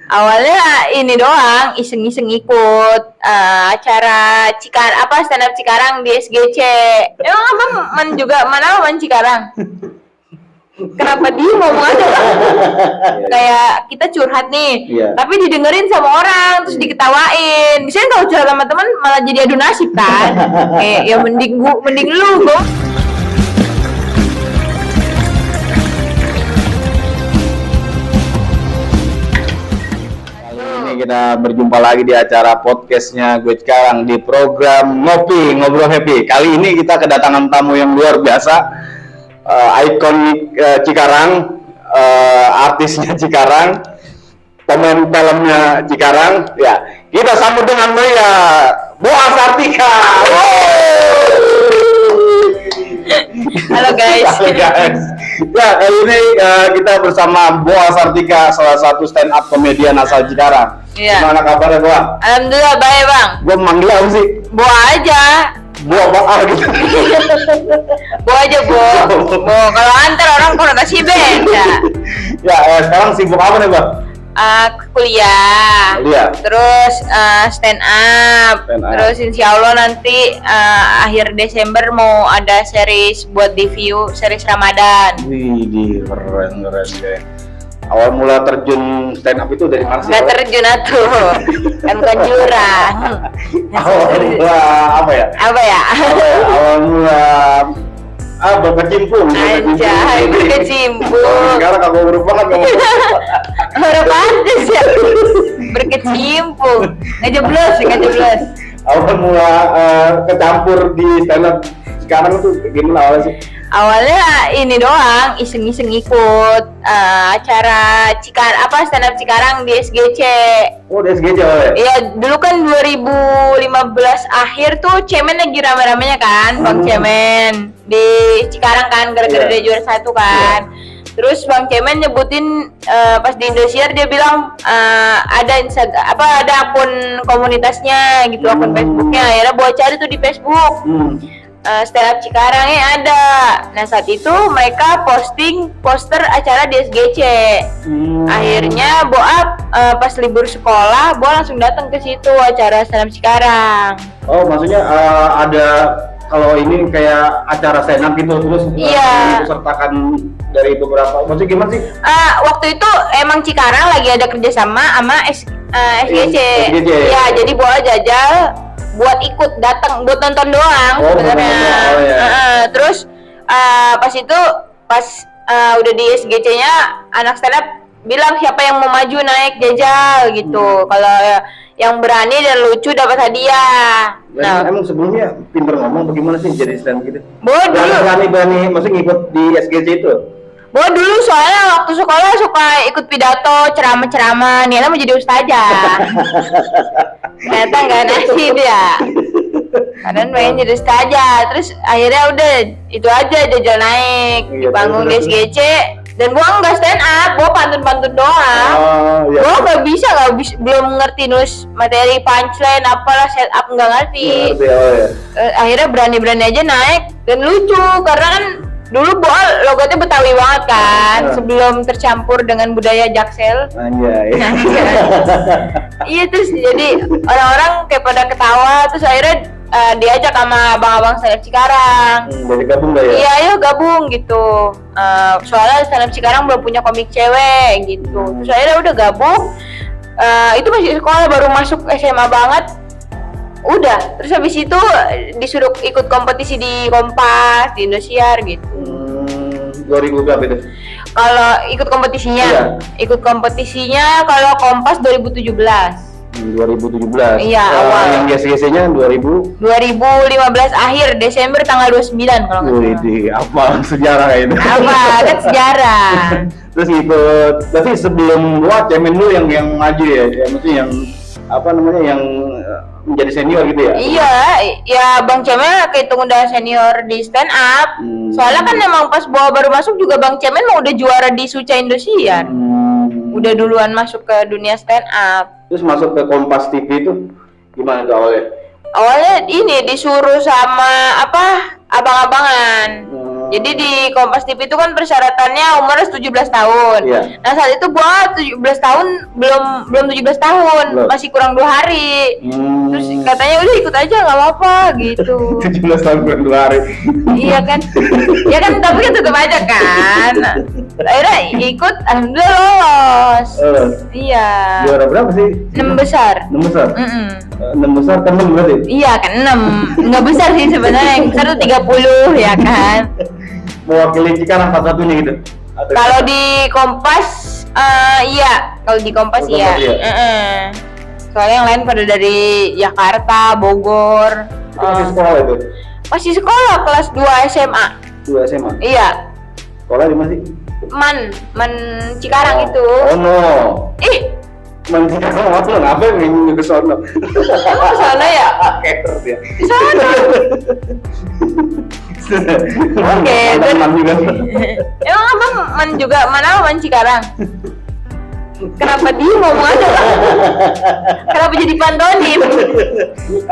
Awalnya ini doang, iseng-iseng ikut acara stand up Cikarang di SGC. Emang abang juga mana man Cikarang? Kenapa dia ngomong aja bang? Kayak kita curhat nih, tapi didengerin sama orang, terus diketawain. Misalnya kalau curhat sama teman malah jadi adu nasib kan? Kayak ya mending lu, Bang. Kita berjumpa lagi di acara podcastnya gue Cikarang di program Ngobrol Happy. Kali ini kita kedatangan tamu yang luar biasa, ikonik Cikarang, artisnya Cikarang, pemain filmnya Cikarang. Ya, kita sambut dengan Maria Boa Sartika. Halo guys. Ya, kali ini kita bersama Boa Sartika, salah satu stand up komedian asal Cikarang. Iya. Gimana kabarnya, Boa? Alhamdulillah baik bang. Gue manggil apa sih? Boa aja. Boa gitu. Boa aja Bo. Kalau antar orang konotasi beda. Ya, sekarang sibuk apa nih, Bang? Kuliah. Terus stand up. Terus insya Allah nanti akhir Desember mau ada series buat di View, series Ramadan. Wih, keren guys. Awal mula terjun stand up itu dari mana sih? Nggak terjun atuh, kan bukan jurang. Awal mula apa ya? Awal mula berkecimpung. Anjay, berkecimpung. Sekarang aku huruf banget ngomong. Huruf apa sih? Berkecimpung. Ngejeblos. Awal mula kecampur di stand up sekarang itu gimana awalnya sih? Awalnya ini doang, iseng-iseng ikut acara stand up Cikarang di SGC. Oh, di SGC awalnya? Iya, dulu kan 2015 akhir tuh Cemen lagi rame-ramenya kan, Bang Cemen di Cikarang kan, gara-gara dia juara 1 kan. Terus Bang Cemen nyebutin pas di Indosiar dia bilang ada akun komunitasnya gitu, akun Facebooknya. Akhirnya buat cari tuh di Facebook. Stand up Cikarang ada. Nah saat itu mereka posting poster acara di SGC. Akhirnya Boa pas libur sekolah, Boa langsung datang ke situ acara stand up Cikarang. Oh maksudnya ada kalau ini kayak acara stand up gitu terus disertakan dari beberapa. Maksudnya gimana sih? Waktu itu emang Cikarang lagi ada kerjasama sama SGC. Ya jadi Boa jajal buat ikut datang buat nonton doang sebenarnya. Terus pas udah di SGC-nya anak stand up bilang siapa yang mau maju naik jajal gitu. Kalau yang berani dan lucu dapat hadiah. Nah, emang sebelumnya pinter ngomong bagaimana sih jadi stand up gitu? Berani maksudnya ngikut di SGC itu? Dulu soalnya waktu sekolah suka ikut pidato, ceramah-ceramah, niatnya mau jadi ustazah. Ternyata nggak nasib ya. Kadang pengen jadi ustazah, terus akhirnya udah itu aja jajal naik di panggung di SGC. Dan gua nggak stand up, gua pantun-pantun doang. Gua nggak bisa, belum ngerti nulis materi punchline apalah set up nggak ngerti. Akhirnya berani-berani aja naik dan lucu karena kan dulu Boa logonya Betawi banget kan, sebelum tercampur dengan budaya Jaksel. Iya terus jadi orang-orang kayak pada ketawa, terus akhirnya diajak sama abang-abang stand up Cikarang. Jadi gabung gak ya? Iya, ayo gabung gitu. Soalnya stand up Cikarang belum punya komik cewek gitu. Terus akhirnya udah gabung. Itu masih sekolah, baru masuk SMA banget. Udah, terus habis itu disuruh ikut kompetisi di Kompas, di Indosiar gitu. 2000 berapa itu? Kalau ikut kompetisinya kalau Kompas 2017. 2017. Iya, awal. Yang GSC-nya 2015 akhir Desember tanggal 29 kalau nggak salah. Wih, apa sejarah itu? Apa? Kan sejarah. Terus ikut, tapi sebelum Cemen dulu yang maju ya, maksudnya yang yang menjadi senior gitu ya? Iya, ya Bang Cemen kehitung udah senior di stand up. Soalnya kan emang pas Boa baru masuk juga Bang Cemen mau udah juara di Suca Indosiar. Udah duluan masuk ke dunia stand up. Terus masuk ke Kompas TV itu gimana tuh awalnya? Awalnya ini disuruh sama abang-abangan. Jadi di Kompas TV itu kan persyaratannya umur harus 17 tahun. Iya. Nah saat itu gua 17 tahun belum 17 tahun, Belum. masih kurang 2 hari. Terus katanya udah ikut aja nggak apa-apa gitu. 17 tahun kurang 2 hari. Iya kan? Ya kan tapi kan tetap aja kan. Akhirnya ikut, alhamdulillah lolos. Iya. Juara berapa sih? 6 besar. 6 besar. 6 besar temen berarti. Iya kan 6. Nggak besar sih sebenarnya, yang besar tuh 30 ya kan. Mewakili Cikarang satu-satunya gitu. Atau Kalau di Kompas iya, kalau di Kompas Oh, iya. Kompas iya. Soalnya yang lain pada dari Jakarta, Bogor. itu masih sekolah itu. Masih sekolah kelas 2 SMA. 2 SMA. Iya. Sekolah di mana sih? Man Cikarang itu. Oh no. Ih, Man Cikarang apa lo? Ngapain ngingin ke sono? kamu kesana ya? Keter dia. Di sana. Oke, Man juga. Emang abang man juga, mana man Cikarang? Kenapa dia ngomong aja Bang? Kenapa jadi pantonim?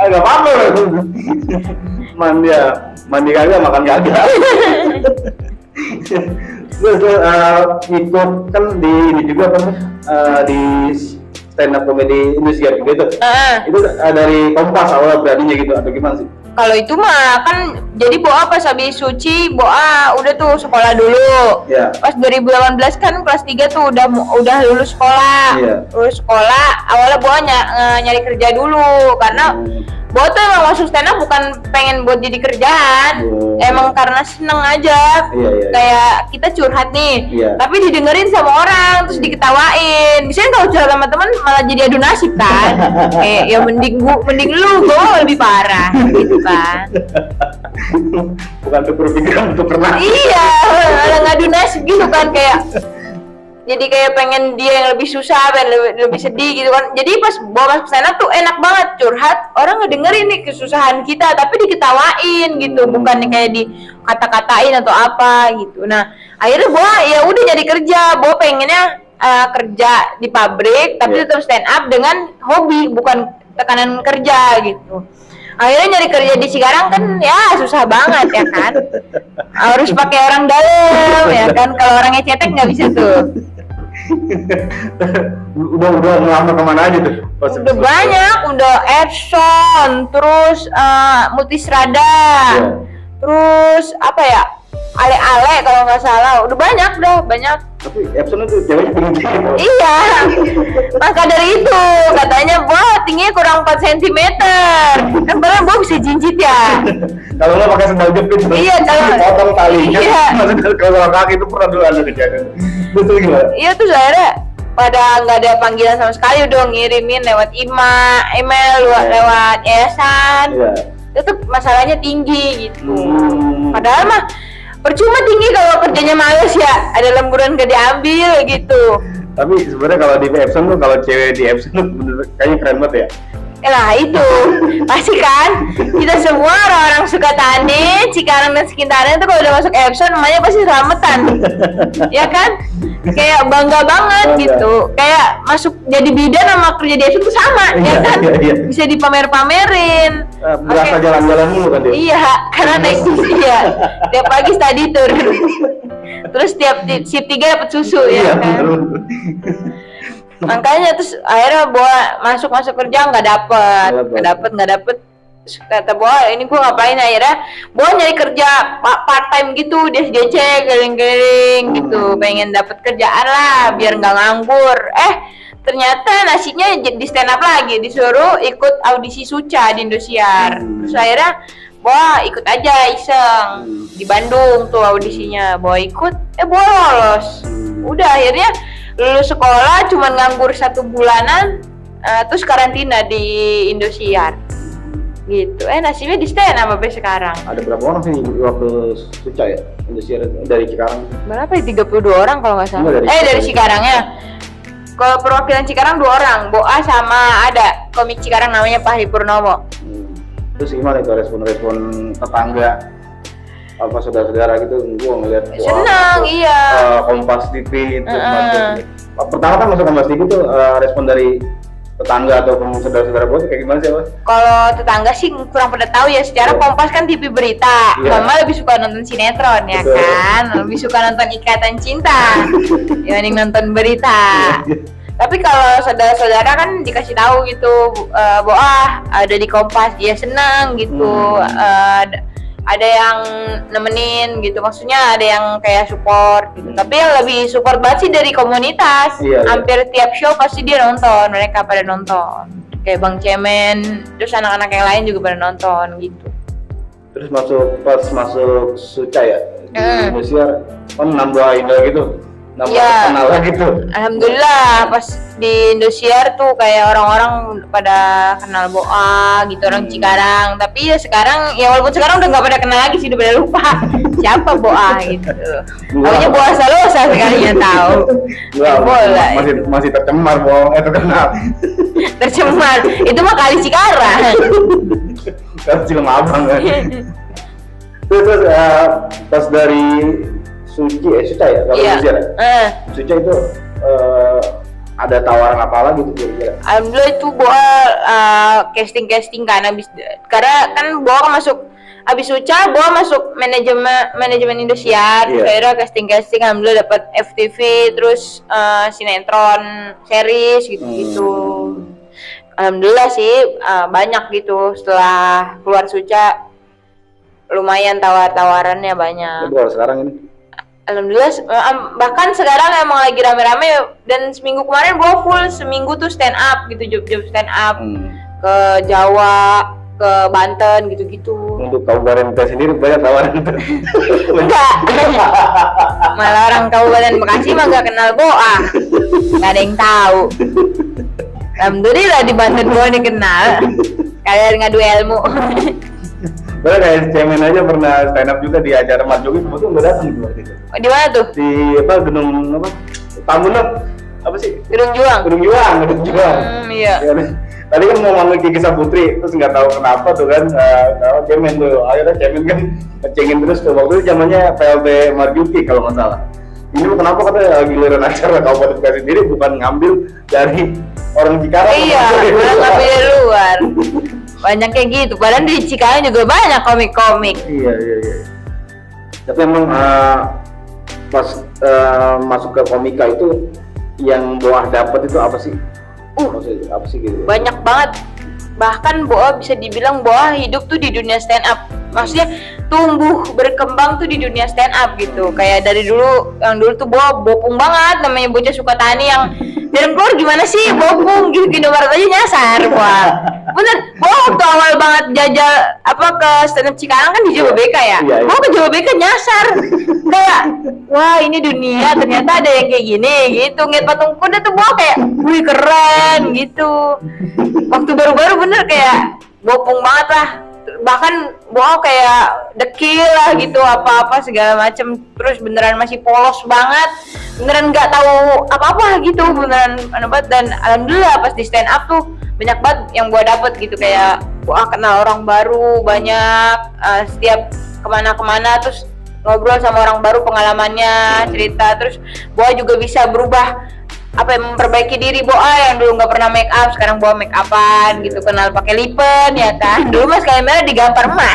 Gak apa-apa. Mandi kagak, makan kagak. Terus ikut kan di ini juga apa di stand up comedy Indonesia gitu. Itu dari Kompas awal beraninya gitu atau gimana sih? Kalau itu mah kan jadi Boa pas habis suci Boa udah tuh sekolah dulu. Iya. Pas 2018 kan kelas 3 tuh udah lulus sekolah. Iya. Lulus sekolah awalnya Boa nyari kerja dulu karena Boa tuh emang masuk stand up bukan pengen buat jadi kerjaan. Emang karena seneng aja. Iya. Kayak kita curhat nih. Iya. Tapi didengerin sama orang terus diketawain. Biasanya kalau curhat sama teman malah jadi adu nasib kan. Kayak ya mending lu, gua lebih parah gitu kan. Bukan tuker pikiran, tuker nasi. Iya, malah ngadu nasib gitu kan kayak jadi kayak pengen dia yang lebih susah, pengen lebih sedih gitu kan. Jadi pas bawa masuk sana tuh enak banget curhat, orang ngedengerin nih kesusahan kita, tapi diketawain gitu, bukan kayak dikata-katain atau apa gitu. Nah, akhirnya gua ya udah jadi kerja, gua pengennya kerja di pabrik, tapi tetap stand up dengan hobi, bukan tekanan kerja gitu. Akhirnya nyari kerja di Cikarang kan ya susah banget ya kan, harus pakai orang dalam ya kan, kalau orangnya cetek nggak bisa tuh. udah ngelamar kemana aja tuh? Udah banyak, udah Epson, terus Multisrada, terus apa ya, Ale-ale kalau nggak salah, udah banyak. Tapi Epson itu ceweknya tinggi. Iya, maka dari itu katanya wah tingginya kurang 4 cm. Kan padahal gua bisa jinjit ya. Kalau nggak pakai sendal jepit, Iya, kalau- potong talinya. Iya. Maksudnya kalau kaki itu pernah dulu ada kejadian. Betul gimana? Iya tuh akhirnya pada nggak ada panggilan sama sekali, udah ngirimin lewat email, lewat yayasan. Iya. Tetap masalahnya tinggi gitu. Padahal mah percuma tinggi kalau kerjanya males ya, ada lemburan gak diambil gitu. Tapi sebenarnya kalau di Epson tuh, kalau cewek di Epson tuh bener kayaknya keren banget ya. Nah itu pasti kan kita semua orang-orang suka tani, Cikarang dan sekitarnya tuh kalau udah masuk Epson namanya pasti selamatan, ya kan? Kayak bangga banget gitu, kayak masuk jadi bidan sama kerja di Epson tuh sama, ya kan? Bisa dipamer-pamerin. Berasa jalan-jalan mulu kan dia. Iya, karena naik bis ya. Tiap pagi study tour. Terus tiap shift 3 dapat susu ya kan. Makanya terus akhirnya Boa masuk kerja nggak dapet. Terus kata Boa, ini gua ngapain? Akhirnya Boa nyari kerja part time gitu di SGC, keliling-keliling gitu, pengen dapet kerjaan lah biar nggak nganggur. Ternyata nasibnya di stand up lagi, disuruh ikut audisi Suca di Indosiar. Terus akhirnya Boa ikut aja iseng di Bandung tuh audisinya. Boa ikut, Boa lolos. Udah akhirnya lulus sekolah cuman nganggur 1 bulanan, terus karantina di Indosiar gitu. Nasibnya di stand up sampai sekarang. Ada berapa orang sih waktu Suca ya? Indosiar dari Cikarang. Berapa ya? 32 orang kalau nggak salah. Enggak, dari Cikarangnya. Kalau perwakilan Cikarang 2 orang, Boa sama ada komik Cikarang namanya Fahri Purnomo. Terus gimana itu respon tetangga, apa saudara-saudara gitu? Gua ngeliat Senang, iya. Kompas TV itu pertama kan masuk Kompas TV tuh respon dari tetangga ataupun saudara-saudara Boa kayak gimana sih, Mas? Kalau tetangga sih kurang pada tahu ya. Secara Kompas kan TV berita. Mama lebih suka nonton sinetron ya kan. Lebih suka nonton Ikatan Cinta dibanding nonton berita. Tapi kalau saudara-saudara kan dikasih tahu gitu, Boa ada di Kompas, dia senang gitu. Ada yang nemenin gitu, maksudnya ada yang kayak support gitu. Tapi yang lebih support banget sih dari komunitas. Hampir tiap show pasti dia nonton, mereka pada nonton. Kayak Bang Cemen, terus anak-anak yang lain juga pada nonton gitu. Terus pas masuk Suca ya di Indosiar, kan nambah Indo gitu, nambah kenal gitu. Alhamdulillah pas di Indosiar tuh kayak orang-orang pada kenal Boa gitu, orang Cikarang. Tapi ya sekarang, ya walaupun sekarang udah nggak pada kenal lagi sih, udah pada lupa siapa Boa gitu. Pokoknya Boa Salosa sekalinya tahu. Masih tercemar Boa, terkenal. Tercemar, itu mah kali Cikarang. Kan Cilengabang kan. Terus pas dari Suca ya, kalau Indosiar. Suca itu ada tawaran apa lagi tuh kira-kira? Alhamdulillah itu Boa casting kan karena kan Boa abis Suca Boa masuk manajemen Indosiar. Akhirnya casting alhamdulillah dapat FTV, terus sinetron series gitu. Alhamdulillah sih banyak gitu setelah keluar Suca, lumayan tawarannya banyak. Boa sekarang ini alhamdulillah, bahkan sekarang emang lagi rame-rame, dan seminggu kemarin Boa full seminggu tuh stand up gitu, job stand up ke Jawa, ke Banten gitu-gitu. Untuk Kabupaten Bekasi sendiri banyak tawaran. Enggak. Malah orang Kabupaten Bekasi mah gak kenal Boa, gak ada yang tahu. Alhamdulillah di Banten Boa dikenal. Kalian ngadu ilmu. Bahkan kayak Cemen aja pernah stand up juga di acara Mat Jogi, kebetulan nggak datang di waktu itu. Di mana tuh? Di gedung Tambunan apa sih? Gedung Juang. Iya. Tadi kan mau manggil Kiki Saputri, terus nggak tahu kenapa tuh kan, kalau Cemen tuh, akhirnya Cemen kan ngecengin terus tuh. Waktu itu zamannya PLB Marjuki kalau nggak salah. Ini kenapa katanya giliran acara Kabupaten Bekasi sendiri bukan ngambil dari orang Cikarang? Iya, malah ngambil dari luar. Banyak kayak gitu, padahal di Cikarang juga banyak komik-komik. Iya. Tapi emang pas masuk ke komika itu yang Boa dapat itu apa sih? Maksudnya apa sih gitu? Banyak banget. Bahkan Boa bisa dibilang Boa hidup tuh di dunia stand up. Maksudnya tumbuh berkembang tuh di dunia stand up gitu. Kayak dari dulu, yang dulu tuh Boa bopung banget, namanya bocah Sukatani yang dari keluar gimana sih bopung gitu, Indomaret aja nyasar. Wah bener, Boa waktu awal banget jajal ke stand up Cikarang kan di Jababeka ya. Boa ke Jababeka nyasar, kayak wah ini dunia ternyata ada yang kayak gini gitu. Ngeliat patung kuda tuh Boa kayak wih keren gitu. Waktu baru-baru bener kayak bopung banget lah. Bahkan Boa kayak dekil lah gitu, apa-apa segala macem. Terus beneran masih polos banget, beneran nggak tahu apa-apa gitu, beneran banget. Dan alhamdulillah pas di stand up tuh banyak banget yang Boa dapet gitu, kayak Boa kenal orang baru banyak, setiap kemana-kemana terus ngobrol sama orang baru, pengalamannya, cerita. Terus Boa juga bisa berubah, memperbaiki diri. Boa yang dulu nggak pernah make up, sekarang Boa make upan gitu, kenal pakai lipen ya kan. Dulu mas sekali merah digampar mah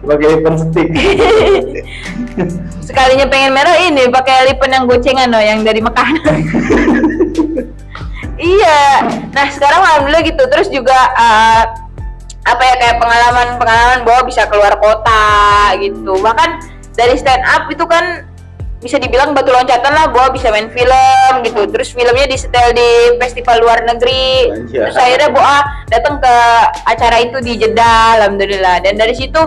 pakai lipen stick. Sekalinya pengen merah ini pakai lipen yang gocengan yang dari Mekah. Iya. Nah sekarang alhamdulillah gitu. Terus juga kayak pengalaman Boa bisa keluar kota gitu. Bahkan dari stand up itu kan bisa dibilang batu loncatan lah, Boa bisa main film gitu. Terus filmnya disetel di festival luar negeri. Terus akhirnya Boa datang ke acara itu di Jeddah, alhamdulillah. Dan dari situ,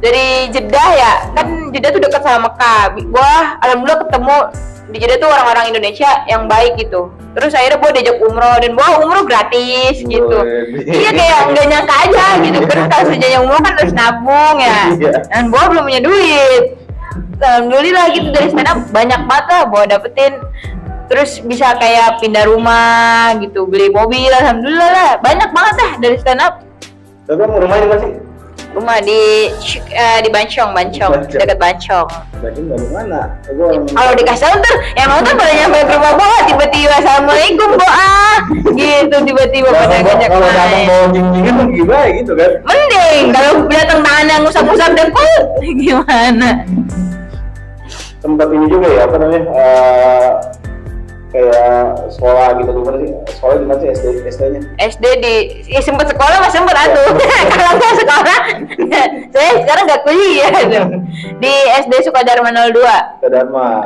dari Jeddah ya, kan Jeddah tuh dekat sama Mekah. Boa alhamdulillah ketemu di Jeddah tuh orang-orang Indonesia yang baik gitu. Terus akhirnya Boa diajak umroh, dan Boa umroh gratis gitu. Iya kayak nggak nyangka aja gitu. Terus kalau sejanya umroh kan harus nabung ya. Dan Boa belum punya duit. Alhamdulillah gitu, dari stand up banyak banget lah Boa dapetin. Terus bisa kayak pindah rumah gitu, beli mobil, alhamdulillah lah. Banyak banget dah dari stand up. Tapi rumahnya mana sih? Rumah di Bancong, dekat Bancong. Bancong dari mana? Kalau dikasih tahu ntar yang nonton pada nyampe ke rumah Boa tiba-tiba assalamualaikum Boa gitu. gitu tiba-tiba pada ngajak Kalau datang main. bawa jing-jingan mah gimana gitu kan. Mending kalau datang tangan yang ngusap-ngusap dengkul gimana? Sempat ini juga ya, apa namanya, kayak sekolah gitu, gimana sih? Sekolah gimana sih SD-nya? SD ya sempet sekolah mas sempet atuh. Kalau nggak sekolah, saya sekarang nggak kuliah tuh. Di SD Sukadarma 02. Ke Dharma.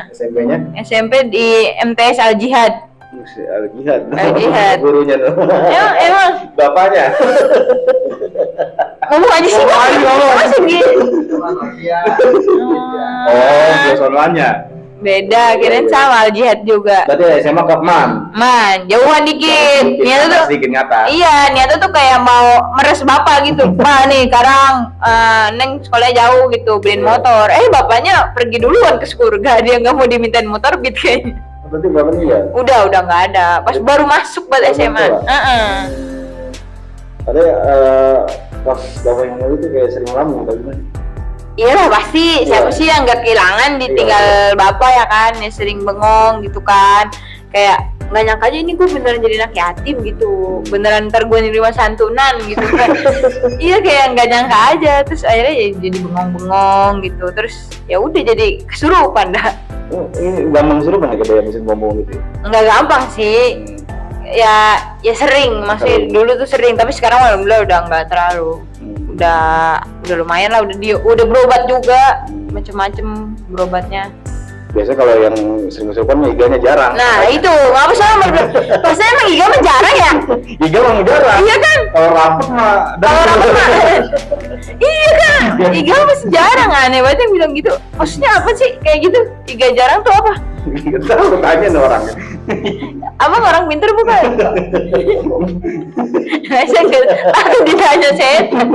SMP-nya? SMP di MTS Al Jihad. Al-Jihad. Al-Jihad. Gurunya tuh. Emang Bapaknya. ngomong aja sih kok. Masa gitu? Oh, biasanya. Beda, kirain sama Al Jihad juga. Berarti SMA ke Man. Man, jauhan dikit. Niatnya tuh Sedikit ngata. iya, niatnya tuh kayak mau meres bapak gitu. Pak nih, sekarang neng sekolahnya jauh gitu, beliin motor. Bapaknya pergi duluan ke surga, dia nggak mau dimintain motor beat kayaknya. Berarti bapaknya ya? Udah nggak ada. Pas baru masuk buat SMA. Ada pas bapaknya dulu tuh kayak sering ngelamun atau gimana? Iyalah pasti, siapa sih yang nggak kehilangan ditinggal bapak ya kan, ya sering bengong gitu kan, kayak nggak nyangka aja ini gue beneran jadi anak yatim gitu, beneran ntar gue nerima santunan gitu kan. Iya kayak nggak nyangka aja, terus akhirnya ya jadi bengong-bengong gitu, terus ya udah jadi kesurupan dah. Ini gampang kesurupan ya kayak mesin ngomong gitu. Nggak gampang sih, ya sering, maksudnya dulu tuh sering, tapi sekarang alhamdulillah udah nggak terlalu. Udah lumayan lah, udah berobat juga, macem-macem berobatnya. Biasanya kalau yang sering kesurupan mah iganya jarang. Nah itu, ngapa salah maksudnya emang Iga mah jarang ya? Iga mah jarang. Iya kan? Kalau rapet mah. Iya kan? Iga masih jarang, aneh banget yang bilang gitu. Maksudnya apa sih kayak gitu? Iga jarang tuh apa? Gak tahu, tanya nih orangnya. Abang orang pintar bukan? Saya nggak, aku ditanya setan.